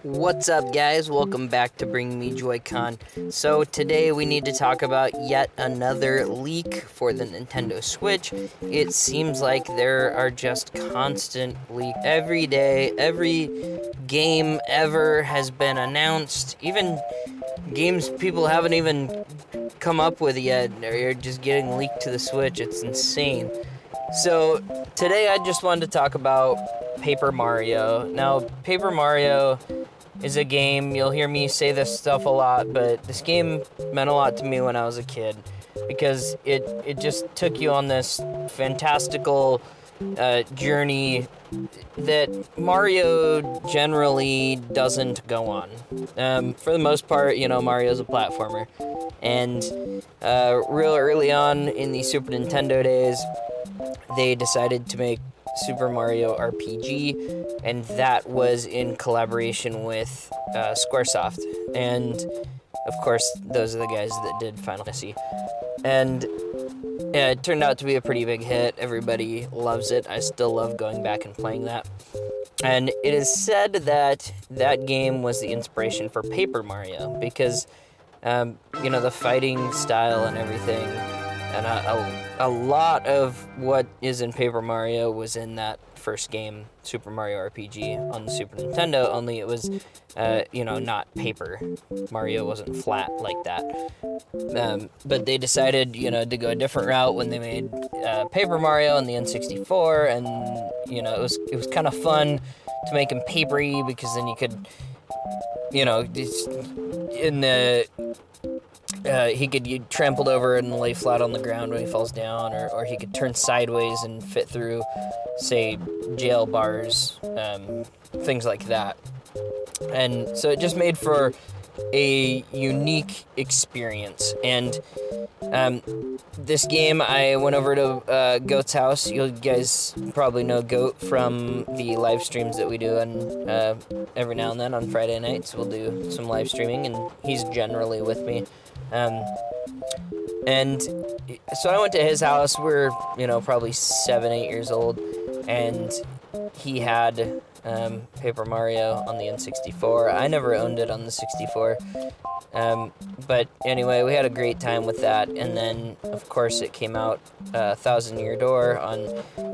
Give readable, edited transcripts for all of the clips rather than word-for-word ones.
What's up, guys? Welcome back to Bring Me Joy-Con. So today we need to talk about yet another leak for the Nintendo Switch. It seems like there are just constant leaks every day. Every game ever has been announced. Even games people haven't even come up with yet are just getting leaked to the Switch. It's insane. So today I just wanted to talk about Paper Mario. Now, Paper Mario is a game, you'll hear me say this stuff a lot, but this game meant a lot to me when I was a kid because it just took you on this fantastical journey that Mario generally doesn't go on. For the most part, Mario's a platformer. And real early on in the Super Nintendo days, they decided to make Super Mario RPG, and that was in collaboration with Squaresoft. And, of course, those are the guys that did Final Fantasy. And yeah, it turned out to be a pretty big hit. Everybody loves it. I still love going back and playing that. And it is said that that game was the inspiration for Paper Mario because, the fighting style and everything, and a lot of what is in Paper Mario was in that first game, Super Mario RPG, on the Super Nintendo, only it was, not paper. Mario wasn't flat like that. But they decided, to go a different route when they made Paper Mario on the N64, and, it was kind of fun to make him papery because then you could, he could get trampled over and lay flat on the ground when he falls down, or he could turn sideways and fit through, say, jail bars, things like that. And so it just made for a unique experience. And this game, I went over to Goat's house. You guys probably know Goat from the live streams that we do, and every now and then on Friday nights we'll do some live streaming, and he's generally with me. And so I went to his house. We're, probably 7, 8 years old, and he had Paper Mario on the N64. I never owned it on the 64. But anyway, we had a great time with that. And then, of course, it came out Thousand Year Door on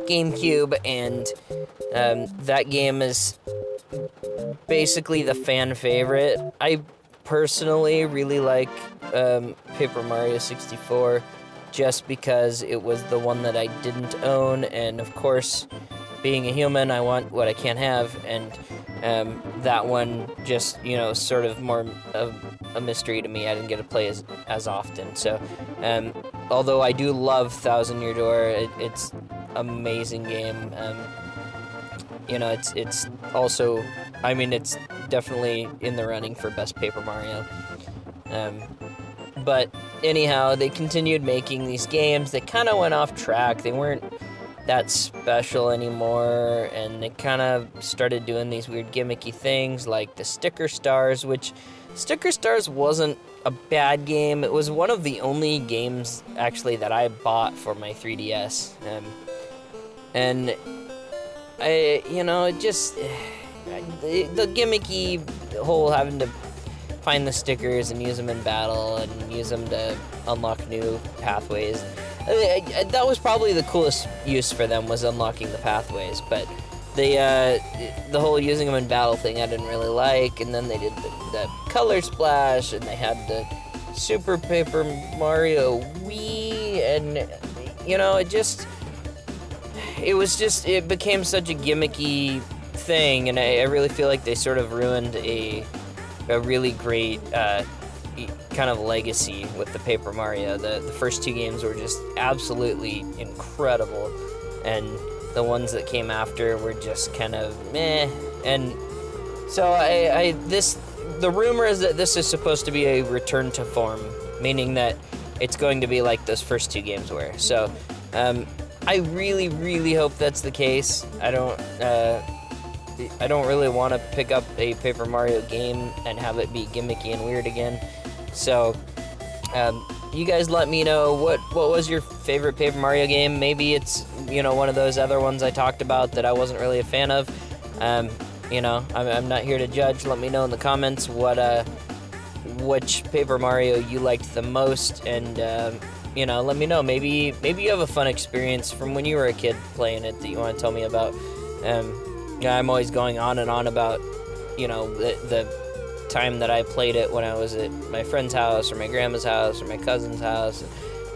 GameCube, and that game is basically the fan favorite. I personally really like Paper Mario 64 just because it was the one that I didn't own, and of course, being a human, I want what I can't have, and that one just, sort of more of a mystery to me. I didn't get to play as often. So, although I do love Thousand Year Door, it's amazing game. It's also, it's definitely in the running for best Paper Mario. But anyhow, they continued making these games. They kind of went off track. They weren't that special anymore, and they kind of started doing these weird gimmicky things like the Sticker Stars, which Sticker Stars wasn't a bad game. It was one of the only games, actually, that I bought for my 3DS. And the gimmicky whole having to find the stickers and use them in battle and use them to unlock new pathways. That was probably the coolest use for them, was unlocking the pathways, but the whole using them in battle thing I didn't really like. And then they did the Color Splash, and they had the Super Paper Mario Wii, and it became such a gimmicky thing, and I really feel like they sort of ruined a really great kind of legacy with the Paper Mario. The first two games were just absolutely incredible, and the ones that came after were just kind of meh. And so the rumor is that this is supposed to be a return to form, meaning that it's going to be like those first two games were. So I really, really hope that's the case. I don't really want to pick up a Paper Mario game and have it be gimmicky and weird again. So, you guys let me know what was your favorite Paper Mario game. Maybe it's, one of those other ones I talked about that I wasn't really a fan of. You know, I'm not here to judge. Let me know in the comments which Paper Mario you liked the most, and you know, let me know. Maybe you have a fun experience from when you were a kid playing it that you want to tell me about. Yeah, I'm always going on and on about, you know, the time that I played it when I was at my friend's house or my grandma's house or my cousin's house.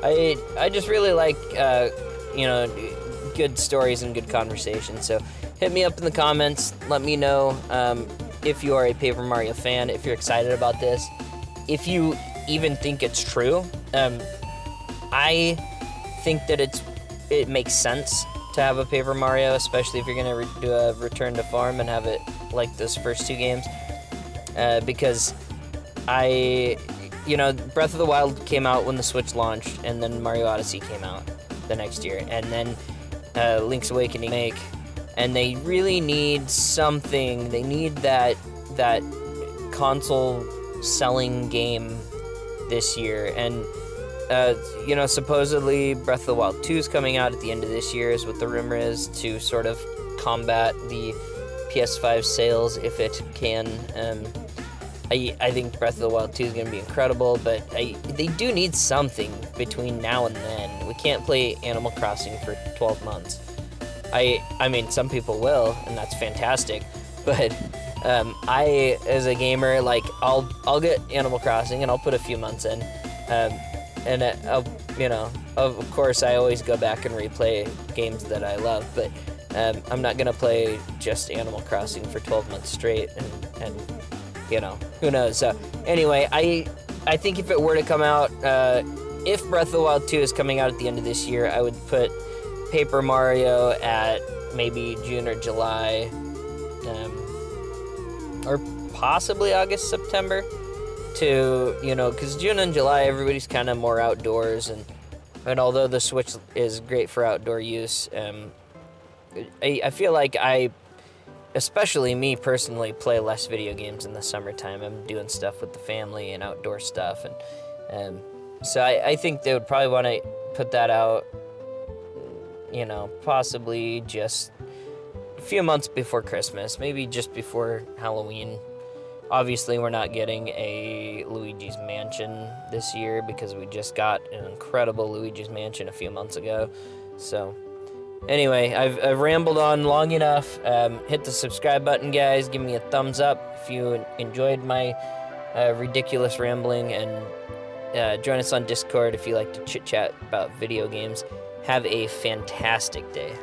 I just really like, you know, good stories and good conversation. So hit me up in the comments. Let me know if you are a Paper Mario fan, if you're excited about this, if you even think it's true. I think that it makes sense to have a Paper Mario, especially if you're going to do a return to farm and have it like those first 2 games. Because you know, Breath of the Wild came out when the Switch launched, and then Mario Odyssey came out the next year, and then Link's Awakening, and they really need something. They need that console selling game this year, and you know, supposedly Breath of the Wild 2 is coming out at the end of this year, is what the rumor is, to sort of combat the PS5 sales if it can. I think Breath of the Wild 2 is going to be incredible, but they do need something between now and then. We can't play Animal Crossing for 12 months. I mean, some people will, and that's fantastic, but I, as a gamer, like, I'll get Animal Crossing and I'll put a few months in, and I'll, you know, of course I always go back and replay games that I love, but I'm not going to play just Animal Crossing for 12 months straight, and you know, who knows. So anyway, I think if it were to come out, if Breath of the Wild 2 is coming out at the end of this year, I would put Paper Mario at maybe June or July, or possibly August, September, to, you know, because June and July everybody's kind of more outdoors, and although the Switch is great for outdoor use, I feel like especially me personally, play less video games in the summertime. I'm doing stuff with the family and outdoor stuff, and so I think they would probably want to put that out, you know, possibly just a few months before Christmas, maybe just before Halloween. Obviously, we're not getting a Luigi's Mansion this year because we just got an incredible Luigi's Mansion a few months ago. So anyway, I've rambled on long enough. Hit the subscribe button, guys. Give me a thumbs up if you enjoyed my ridiculous rambling, and join us on Discord if you like to chit-chat about video games. Have a fantastic day.